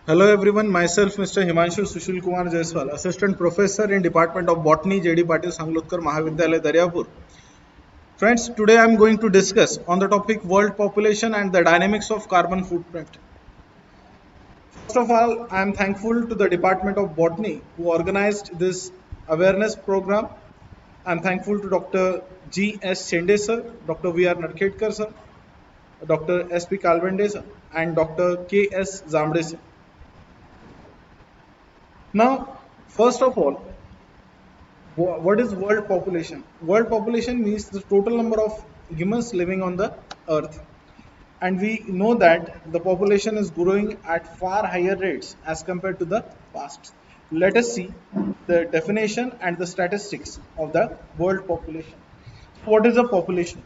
Hello everyone, myself Mr. Himanshu Sushil Kumar Jaiswal, Assistant Professor in Department of Botany, JD Patil Sanglutkar Mahavidyalaya Daryapur. Friends, today I am going to discuss on the topic world population and the dynamics of carbon footprint. First of all, I am thankful to the Department of Botany who organized this awareness program. I am thankful to Dr. G. S. Shende sir, Dr. V. R. Narkhedkar sir, Dr. S. P. Kalvende sir, and Dr. K. S. Zamde sir. Now, first of all, what is world population? World population means the total number of humans living on the earth, and we know that the population is growing at far higher rates as compared to the past. Let us see the definition and the statistics of the world population. What is a population?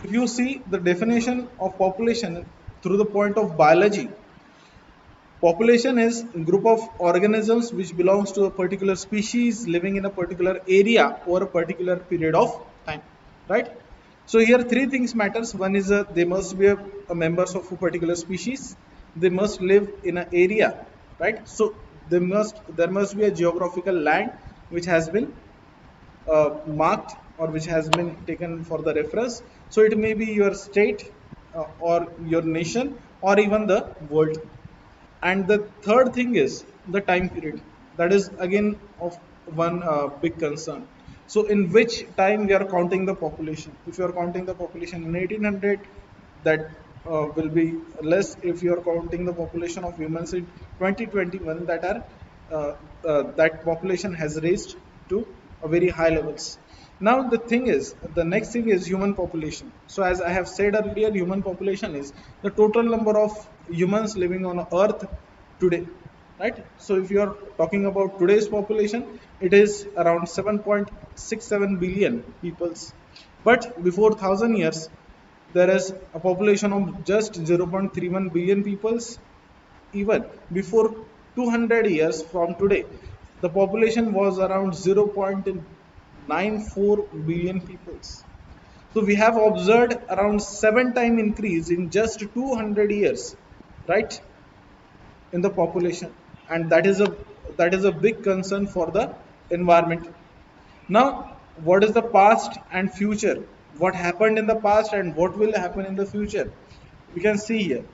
If you see the definition of population through the point of biology, population is a group of organisms which belongs to a particular species living in a particular area over a particular period of time, right? So here three things matters. One is they must be a members of a particular species. They must live in an area, right? So there must be a geographical land which has been marked or which has been taken for the reference. So it may be your state or your nation or even the world. And the third thing is the time period. That is again of one big concern. So in which time we are counting the population? If you are counting the population in 1800, that will be less. If you are counting the population of humans in 2021, that population has raised to a very high levels. Now the next thing is human population. So as I have said earlier, human population is the total number of humans living on earth today, right? So if you are talking about today's population, it is around 7.67 billion peoples. But before 1000 years, there is a population of just 0.31 billion peoples. Even before 200 years from today, the population was around 0.94 billion peoples. So we have observed around 7 time increase in just 200 years, right, in the population, and that is a big concern for the environment. Now, what is the past and future? What happened in the past and what will happen in the future? We can see here.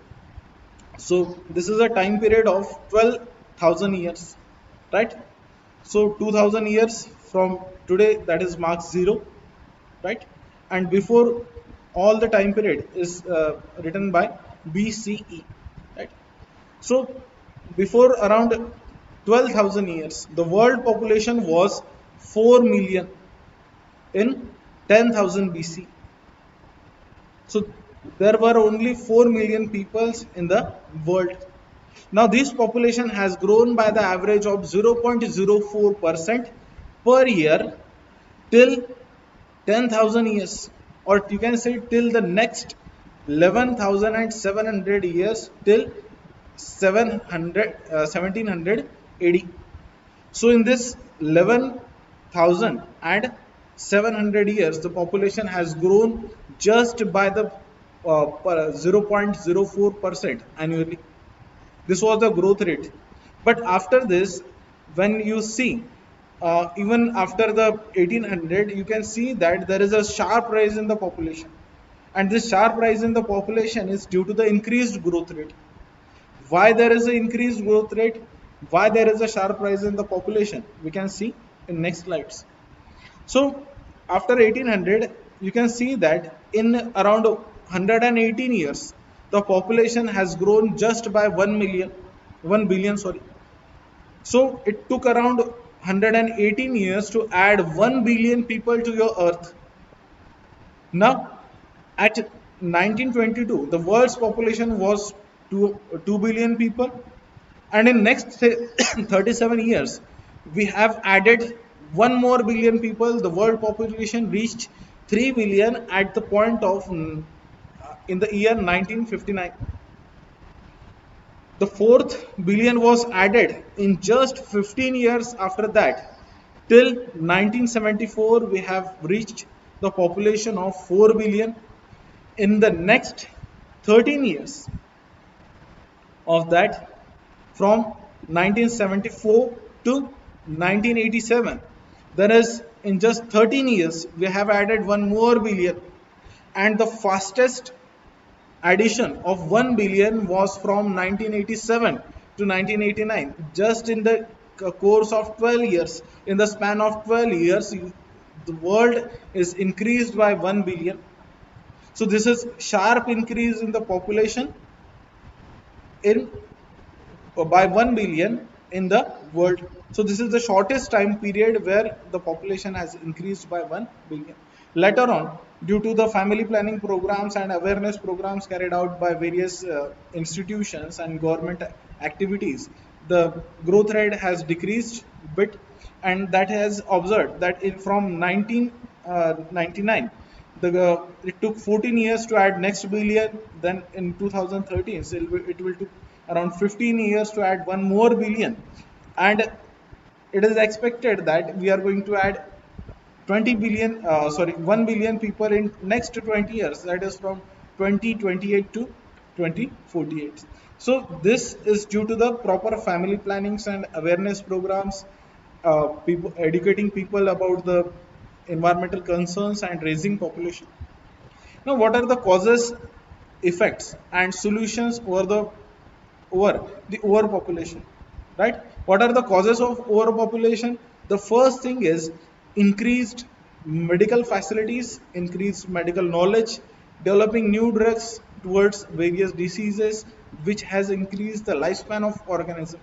So this is a time period of 12,000 years, right? So 2000 years from today, that is mark 0, right? And before all the time period is written by BCE, right? So before around 12,000 years, the world population was 4 million in 10,000 BC. So there were only 4 million peoples in the world. Now this population has grown by the average of 0.04% per year till 10,000 years, or you can say till the next 11,700 years, till 1700 AD. So in this 11,700 years, the population has grown just by the 0.04% annually. This was the growth rate. But after this, when you see, even after the 1800, you can see that there is a sharp rise in the population. And this sharp rise in the population is due to the increased growth rate. Why there is an increased growth rate? Why there is a sharp rise in the population? We can see in next slides. So after 1800, you can see that in around 118 years, the population has grown just by 1 billion, sorry. So it took around 118 years to add 1 billion people to your earth. Now, at 1922, the world's population was 2 billion people, and in next 37 years, we have added 1 more billion people. The world population reached 3 billion at the point of in the year 1959. The fourth billion was added in just 15 years after that. Till 1974, we have reached the population of 4 billion. In the next 13 years of that, from 1974 to 1987. That is, in just 13 years, we have added one more billion. And the fastest addition of 1 billion was from 1987 to 1989. Just in the course of 12 years, in the span of 12 years, the world is increased by 1 billion. So this is sharp increase in the population in by 1 billion in the world. So this is the shortest time period where the population has increased by 1 billion. Later on, due to the family planning programs and awareness programs carried out by various institutions and government activities, the growth rate has decreased a bit, and that has observed that from 1999, it took 14 years to add next billion. Then in 2013, so it will took around 15 years to add one more billion, and it is expected that we are going to add 20 billion, 1 billion people in next 20 years. That is from 2028 to 2048. So this is due to the proper family plannings and awareness programs, people educating people about the environmental concerns and raising population. Now, what are the causes, effects, and solutions over the overpopulation? Right? What are the causes of overpopulation? The first thing is increased medical facilities, increased medical knowledge, developing new drugs towards various diseases, which has increased the lifespan of organism.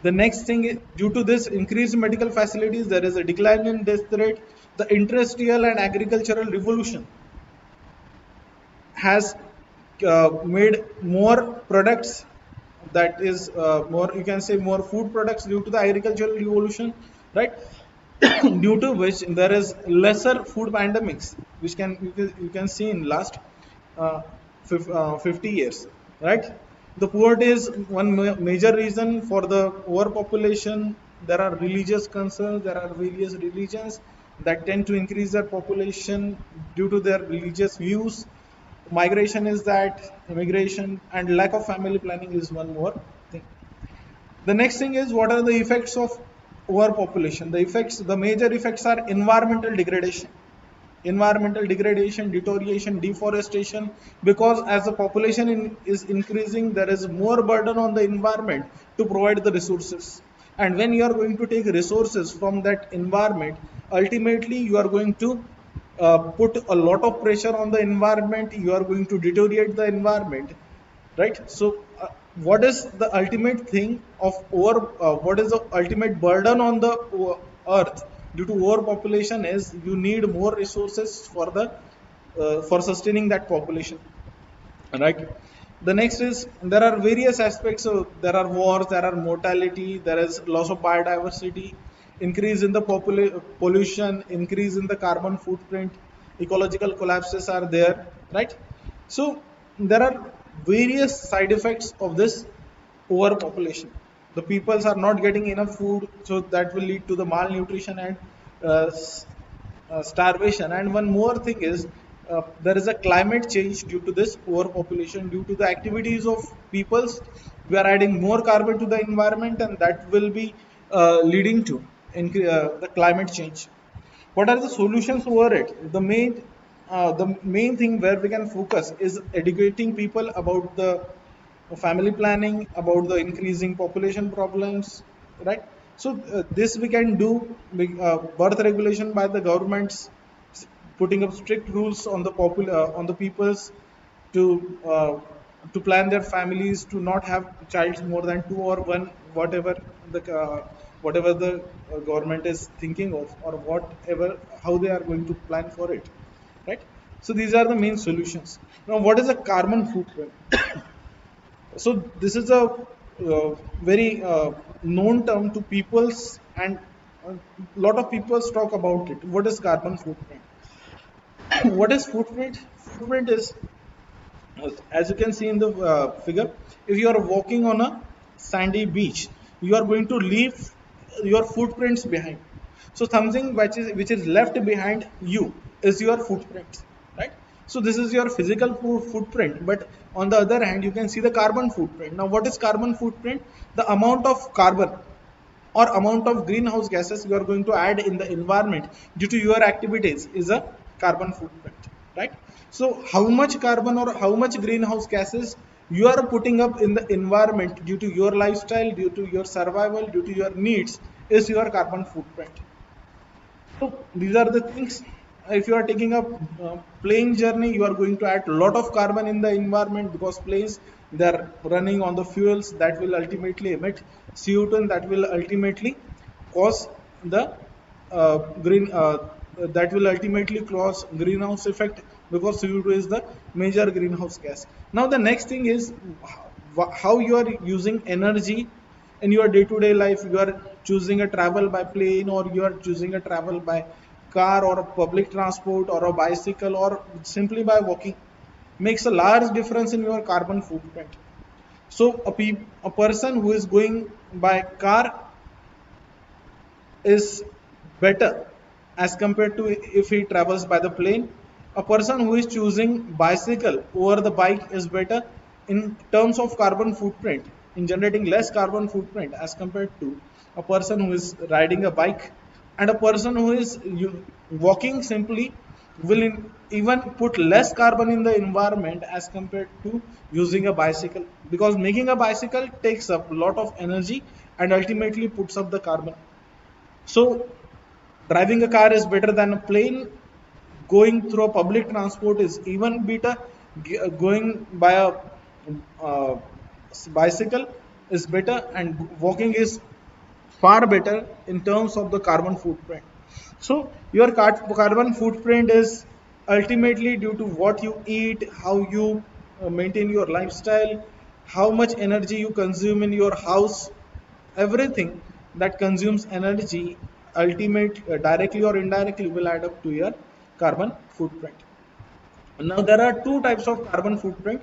The next thing is, due to this increased medical facilities, there is a decline in death rate. The industrial and agricultural revolution has made more products, that is more, you can say, more food products due to the agricultural revolution, right? Due to which there is lesser food pandemics, which you can see in last uh, 50 years, right? The poverty is one major reason for the overpopulation. There are religious concerns, there are various religions that tend to increase their population due to their religious views. Migration is that, immigration, and lack of family planning is one more thing. The next thing is, what are the effects of overpopulation? The major effects are environmental degradation, deterioration, deforestation, because as the population is increasing, there is more burden on the environment to provide the resources. And when you are going to take resources from that environment, ultimately you are going to put a lot of pressure on the environment, you are going to deteriorate the environment, right? So what is the ultimate thing of what is the ultimate burden on the earth due to overpopulation is you need more resources for sustaining that population, right? The next is, there are various aspects. So there are wars, there are mortality, there is loss of biodiversity, increase in the pollution, increase in the carbon footprint, ecological collapses are there, right? So there are various side effects of this overpopulation. The peoples are not getting enough food, so that will lead to the malnutrition and starvation. And one more thing is, there is a climate change due to this overpopulation, due to the activities of peoples. We are adding more carbon to the environment, and that will be leading to the climate change. What are the solutions over it? The main thing where we can focus is educating people about the family planning, about the increasing population problems, right? So this we can do. Birth regulation by the governments, putting up strict rules on the on the peoples to uh, to plan their families, to not have child more than two or one, whatever the government is thinking of, or whatever, how they are going to plan for it, right? So these are the main solutions. Now, what is a carbon footprint? So this is a very known term to peoples, and a lot of people talk about it. What is carbon footprint? What is footprint? Footprint is, as you can see in the figure, if you are walking on a sandy beach, you are going to leave your footprints behind. So something which is left behind you is your footprints, right? So this is your physical footprint, but on the other hand, you can see the carbon footprint. Now, what is carbon footprint? The amount of carbon or amount of greenhouse gases you are going to add in the environment due to your activities is a carbon footprint, right? So how much carbon or how much greenhouse gases you are putting up in the environment due to your lifestyle, due to your survival, due to your needs is your carbon footprint. So these are the things. If you are taking a plane journey, you are going to add a lot of carbon in the environment because planes they are running on the fuels that will ultimately emit CO2 and that will ultimately cause the green that will ultimately cause greenhouse effect because CO2 is the major greenhouse gas. Now the next thing is how you are using energy in your day-to-day life. You are choosing a travel by plane or you are choosing a travel by car or a public transport or a bicycle or simply by walking makes a large difference in your carbon footprint. So a person who is going by car is better as compared to if he travels by the plane. A person who is choosing bicycle over the bike is better in terms of carbon footprint, in generating less carbon footprint as compared to a person who is riding a bike. And a person who is walking simply will even put less carbon in the environment as compared to using a bicycle, because making a bicycle takes up a lot of energy and ultimately puts up the carbon. So driving a car is better than a plane. Going through a public transport is even better. Going by a uh, bicycle is better, and walking is far better in terms of the carbon footprint. So your carbon footprint is ultimately due to what you eat, how you maintain your lifestyle, how much energy you consume in your house. Everything that consumes energy ultimate directly or indirectly will add up to your carbon footprint. Now there are two types of carbon footprint.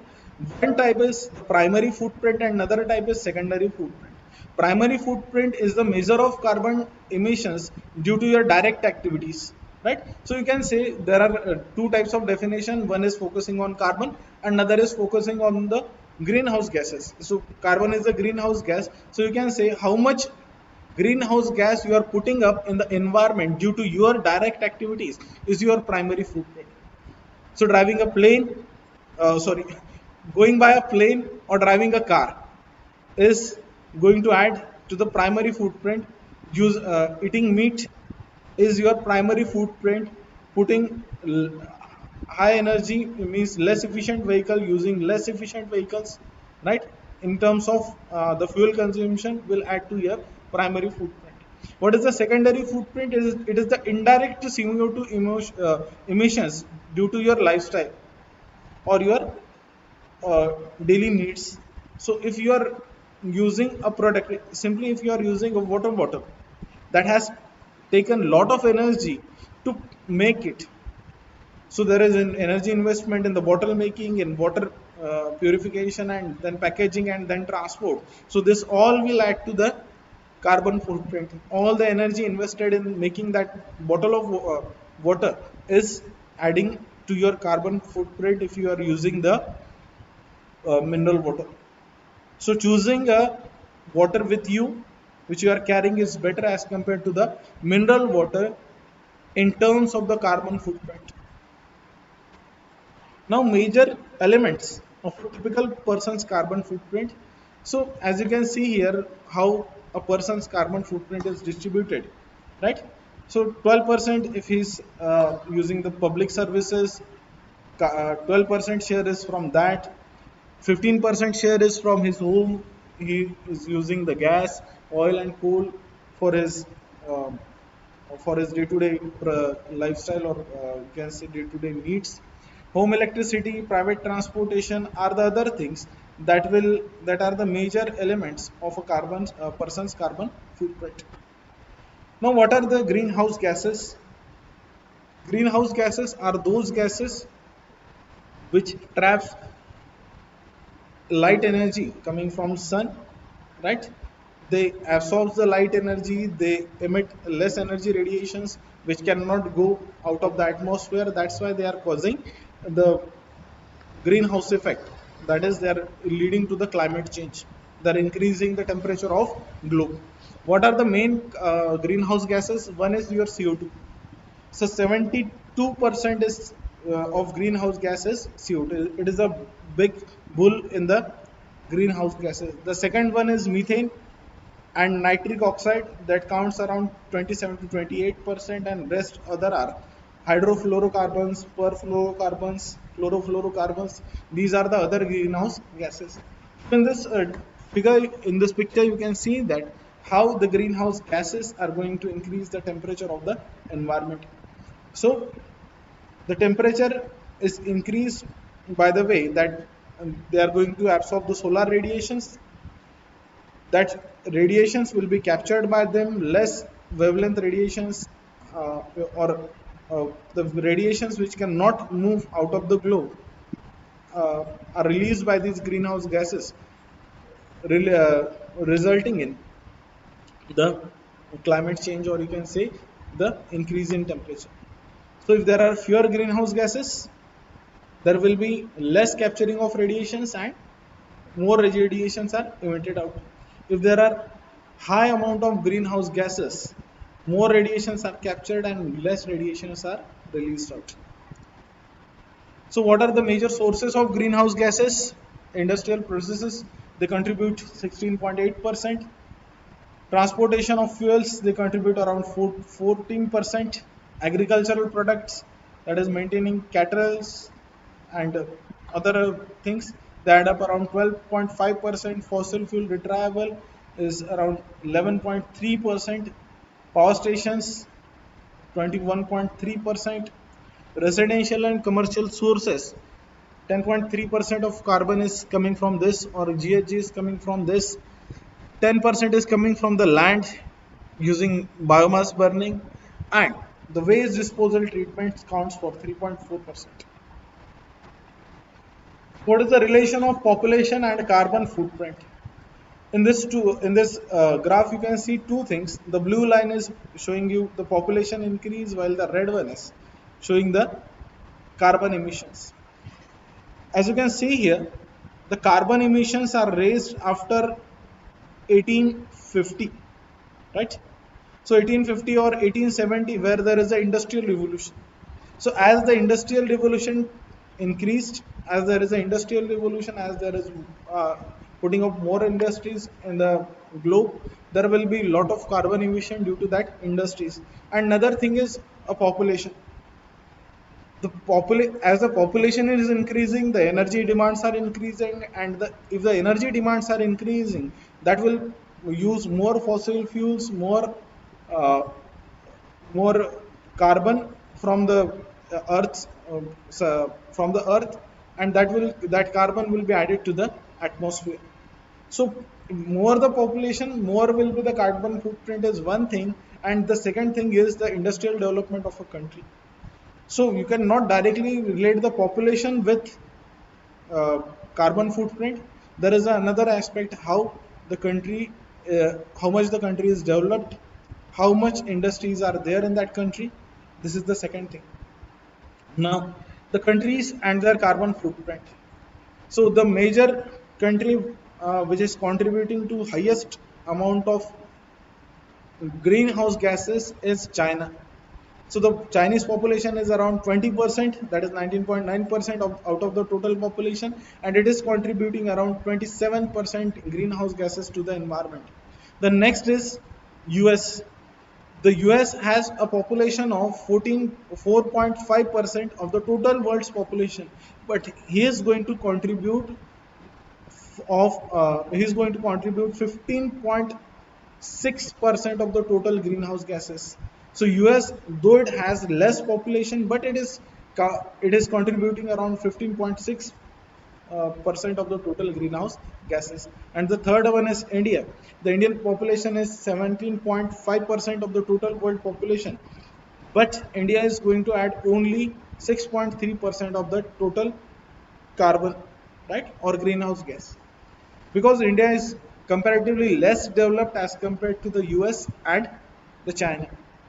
One type is the primary footprint and another type is secondary footprint. Primary footprint is the measure of carbon emissions due to your direct activities, right? So you can say there are two types of definition. One is focusing on carbon and another is focusing on the greenhouse gases. So carbon is a greenhouse gas. So you can say how much greenhouse gas you are putting up in the environment due to your direct activities is your primary footprint. So driving a plane, sorry, going by a plane or driving a car is going to add to the primary footprint. Eating meat is your primary footprint. Putting high energy means less efficient vehicle, using less efficient vehicles, right? In terms of the fuel consumption will add to your primary footprint. What is the secondary footprint? It is the indirect CO2 emissions due to your lifestyle or your daily needs. So if you are using a product, simply if you are using a water bottle that has taken lot of energy to make it, so there is an energy investment in the bottle making, in water purification, and then packaging, and then transport. So this all will add to the carbon footprint. All the energy invested in making that bottle of water is adding to your carbon footprint if you are using the mineral water. So choosing a water with you, which you are carrying, is better as compared to the mineral water in terms of the carbon footprint. Now, major elements of a typical person's carbon footprint. So, as you can see here, how a person's carbon footprint is distributed, right? So, 12% if he's using the public services, 12% share is from that, 15% share is from his home. He is using the gas, oil, and coal for his um, day-to-day lifestyle, or you can say day-to-day needs. Home electricity, private transportation are the other things that are the major elements of a person's carbon footprint. Now, what are the greenhouse gases? Greenhouse gases are those gases which traps light energy coming from sun, right? They absorb the light energy, they emit less energy radiations which cannot go out of the atmosphere. That's why they are causing the greenhouse effect, that is they are leading to the climate change, they're increasing the temperature of globe. What are the main greenhouse gases? One is your CO2. So 72% is of greenhouse gases CO2. It is a big bull in the greenhouse gases. The second one is methane and nitric oxide, that counts around 27 to 28%, and rest other are hydrofluorocarbons, perfluorocarbons, chlorofluorocarbons. These are the other greenhouse gases. In this figure, in this picture, you can see that how the greenhouse gases are going to increase the temperature of the environment. So the temperature is increased by the way that they are going to absorb the solar radiations, that radiations will be captured by them, less wavelength radiations or the radiations which cannot move out of the globe are released by these greenhouse gases, resulting in the climate change, or you can say the increase in temperature. So if there are fewer greenhouse gases, there will be less capturing of radiations and more radiations are emitted out. If there are high amount of greenhouse gases, more radiations are captured and less radiations are released out. So what are the major sources of greenhouse gases? Industrial processes, they contribute 16.8%. Transportation of fuels, they contribute around 14%. Agricultural products, that is maintaining cattle and other things, they add up around 12.5%. Fossil fuel retrieval is around 11.3%. Power stations 21.3%. Residential and commercial sources, 10.3% of carbon is coming from this, or GHG is coming from this. 10% is coming from the land using biomass burning, and the waste disposal treatment counts for 3.4%. What is the relation of population and carbon footprint? In this graph, you can see two things. The blue line is showing you the population increase, while the red one is showing the carbon emissions. As you can see here, the carbon emissions are raised after 1850, right? So 1850 or 1870, where there is an industrial revolution. So as the industrial revolution increased, as there is an industrial revolution, as there is putting up more industries in the globe, there will be a lot of carbon emission due to that industries. And another thing is a population. As the population is increasing, the energy demands are increasing, and if the energy demands are increasing, that will use more fossil fuels, uh, more carbon from the earth, from the earth, and that carbon will be added to the atmosphere. So more the population, more will be the carbon footprint is one thing, and the second thing is the industrial development of a country. So you cannot directly relate the population with uh, carbon footprint. There is another aspect, how the country, how much the country is developed, how much industries are there in that country. This is the second thing. Now, the countries and their carbon footprint. So the major country which is contributing to highest amount of greenhouse gases is China. So the Chinese population is around 20%, that is 19.9% out of the total population, and it is contributing around 27% greenhouse gases to the environment. The next is US. The US has a population of 4.5% of the total world's population, but he is going to contribute 15.6% of the total greenhouse gases. So US, though it has less population, but it is contributing around 15.6 percent of the total greenhouse gases. And the third one is India. The Indian population is 17.5% of the total world population, but India is going to add only 6.3% of the total carbon, right, or greenhouse gas, because India is comparatively less developed as compared to the US and the China.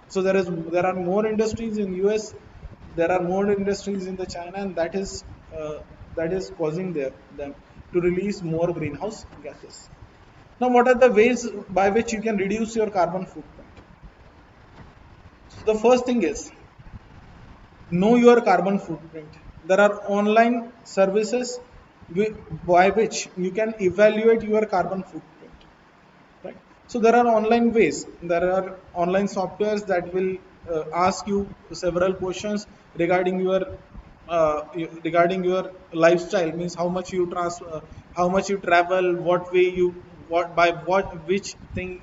So there are more industries in US, there are more industries in the China, and uh, that is causing them to release more greenhouse gases. Now, what are the ways by which you can reduce your carbon footprint? So the first thing is know your carbon footprint. There are online services by which you can evaluate your carbon footprint, right? So there are online ways, there are online softwares that will ask you several questions regarding your lifestyle, means how much you how much you travel, what way you, what by what which thing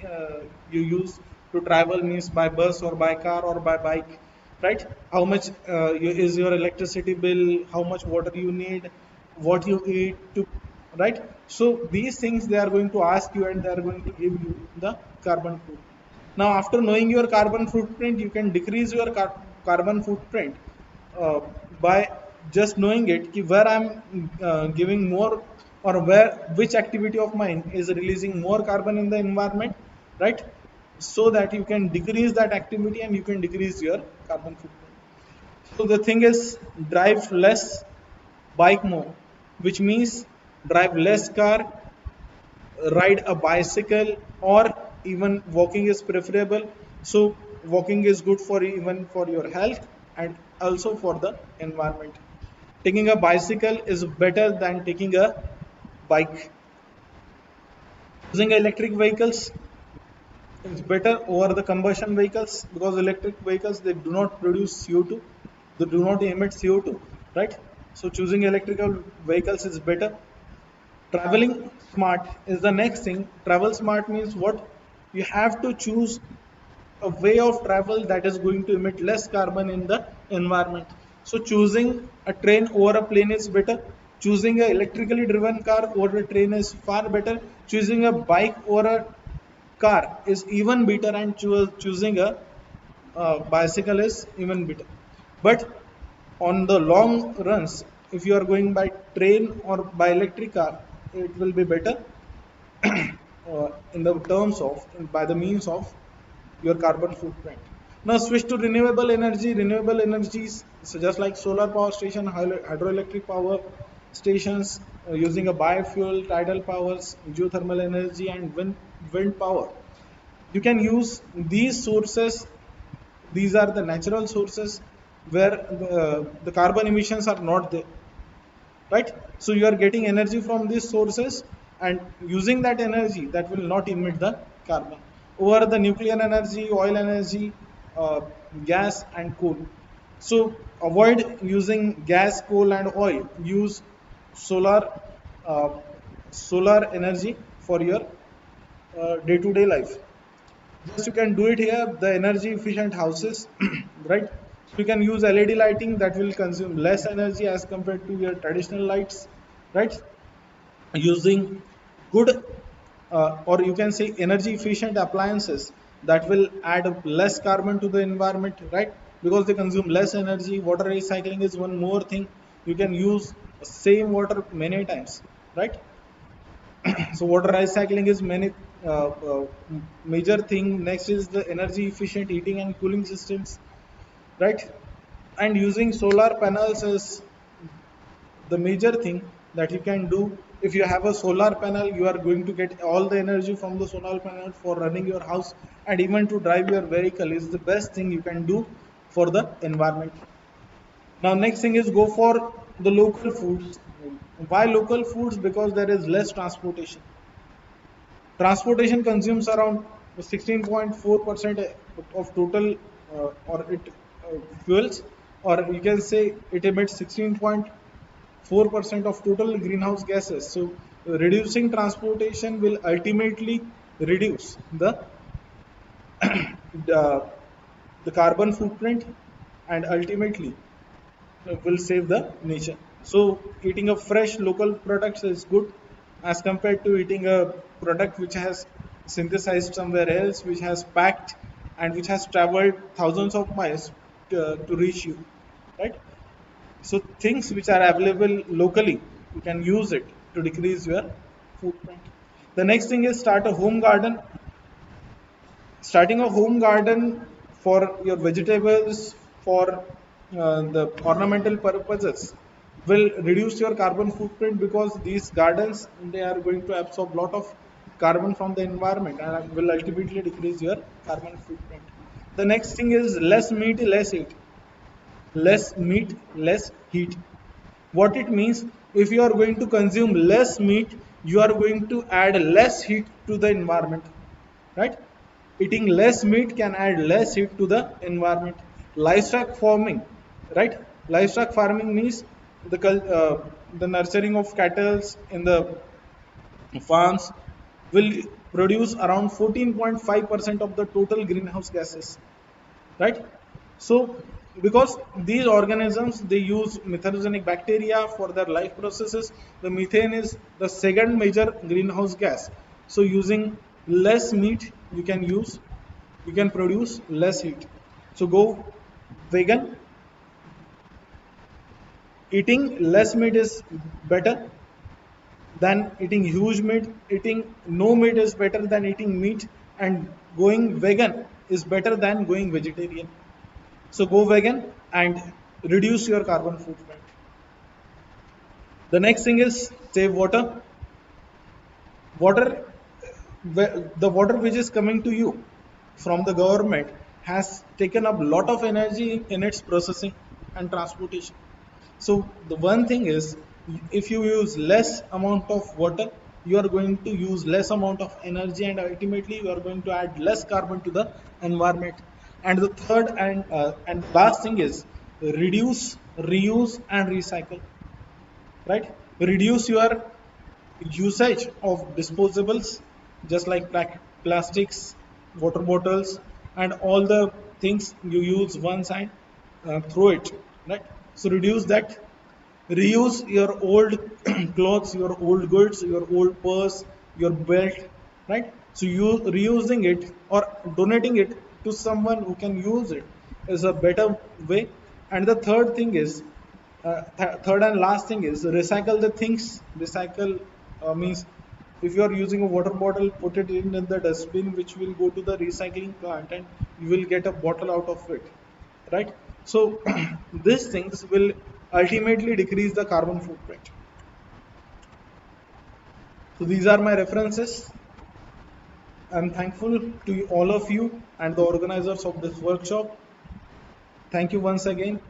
you use to travel, means by bus or by car or by bike, right? How much is your electricity bill, how much water you need, what you eat to, right? So these things they are going to ask you, and they are going to give you the carbon footprint. Now after knowing your carbon footprint, you can decrease your carbon footprint uh, by just knowing it ki where I'm giving more, or where which activity of mine is releasing more carbon in the environment, right? So that you can decrease that activity and you can decrease your carbon footprint. So the thing is, drive less, bike more, which means drive less car, ride a bicycle, or even walking is preferable. So walking is good for even for your health and also for the environment. Taking a bicycle is better than taking a bike. Using electric vehicles is better over the combustion vehicles, because electric vehicles they do not produce CO2, they do not emit CO2, right? So choosing electrical vehicles is better. Traveling smart is the next thing. Travel smart means what? You have to choose a way of travel that is going to emit less carbon in the environment. So choosing a train over a plane is better. Choosing a electrically driven car over a train is far better. Choosing a bike over a car is even better, and choosing a bicycle is even better. But on the long runs, if you are going by train or by electric car, it will be better in the terms of, by the means of your carbon footprint. Now switch to renewable energy. Renewable energies, so just like solar power station, hydroelectric power stations, using a biofuel, tidal powers, geothermal energy, and wind power. You can use these sources. These are the natural sources where the carbon emissions are not there, right? So you are getting energy from these sources, and using that energy that will not emit the carbon. Over the nuclear energy, oil energy, uh, gas and coal. So avoid using gas, coal and oil. Use solar, uh, solar energy for your day-to-day life. Just you can do it here, the energy efficient houses, right? So you can use LED lighting that will consume less energy as compared to your traditional lights, right? Using good or you can say energy efficient appliances that will add less carbon to the environment, right? Because they consume less energy. Water recycling is one more thing. You can use same water many times, right? So water recycling is many major thing. Next is the energy efficient heating and cooling systems, right? And using solar panels is the major thing that you can do. If you have a solar panel, you are going to get all the energy from the solar panel for running your house, and even to drive your vehicle is the best thing you can do for the environment. Now next thing is go for the local foods. Why local foods? Because there is less transportation. Transportation consumes around 16.4% of total, or it fuels, or you can say it emits 16.4% of total greenhouse gases. So reducing transportation will ultimately reduce uh, the carbon footprint, and ultimately will save the nature. So eating a fresh local products is good as compared to eating a product which has synthesized somewhere else, which has packed and which has traveled thousands of miles to reach you, right? So things which are available locally, you can use it to decrease your footprint. The next thing is start a home garden. Starting a home garden for your vegetables, for the ornamental purposes will reduce your carbon footprint, because these gardens, they are going to absorb lot of carbon from the environment and will ultimately decrease your carbon footprint. The next thing is less meat, less heat. Less meat, less heat. What it means, if you are going to consume less meat, you are going to add less heat to the environment, right? Eating less meat can add less heat to the environment. Livestock farming, right? Livestock farming means the nurturing of cattle in the farms will produce around 14.5% of the total greenhouse gases, right? So because these organisms, they use methanogenic bacteria for their life processes, the methane is the second major greenhouse gas. So using less meat, you can produce less heat. So go vegan. Eating less meat is better than eating huge meat. Eating no meat is better than eating meat, and going vegan is better than going vegetarian. So go vegan and reduce your carbon footprint. The next thing is save water. Water, the water which is coming to you from the government has taken up a lot of energy in its processing and transportation. So the one thing is, if you use less amount of water, you are going to use less amount of energy, and ultimately you are going to add less carbon to the environment. And the third and last thing is reduce, reuse, and recycle. Right? Reduce your usage of disposables, just like plastics, water bottles, and all the things you use once and throw it. Right? So reduce that. Reuse your old clothes, your old goods, your old purse, your belt, right? So you reusing it or donating it to someone who can use it is a better way. And the third thing is third and last thing is recycle the things. Recycle means, if you are using a water bottle, put it in the dustbin, which will go to the recycling plant, and you will get a bottle out of it, right? So these things will ultimately decrease the carbon footprint. So these are my references. I'm thankful to all of you and the organizers of this workshop. Thank you once again.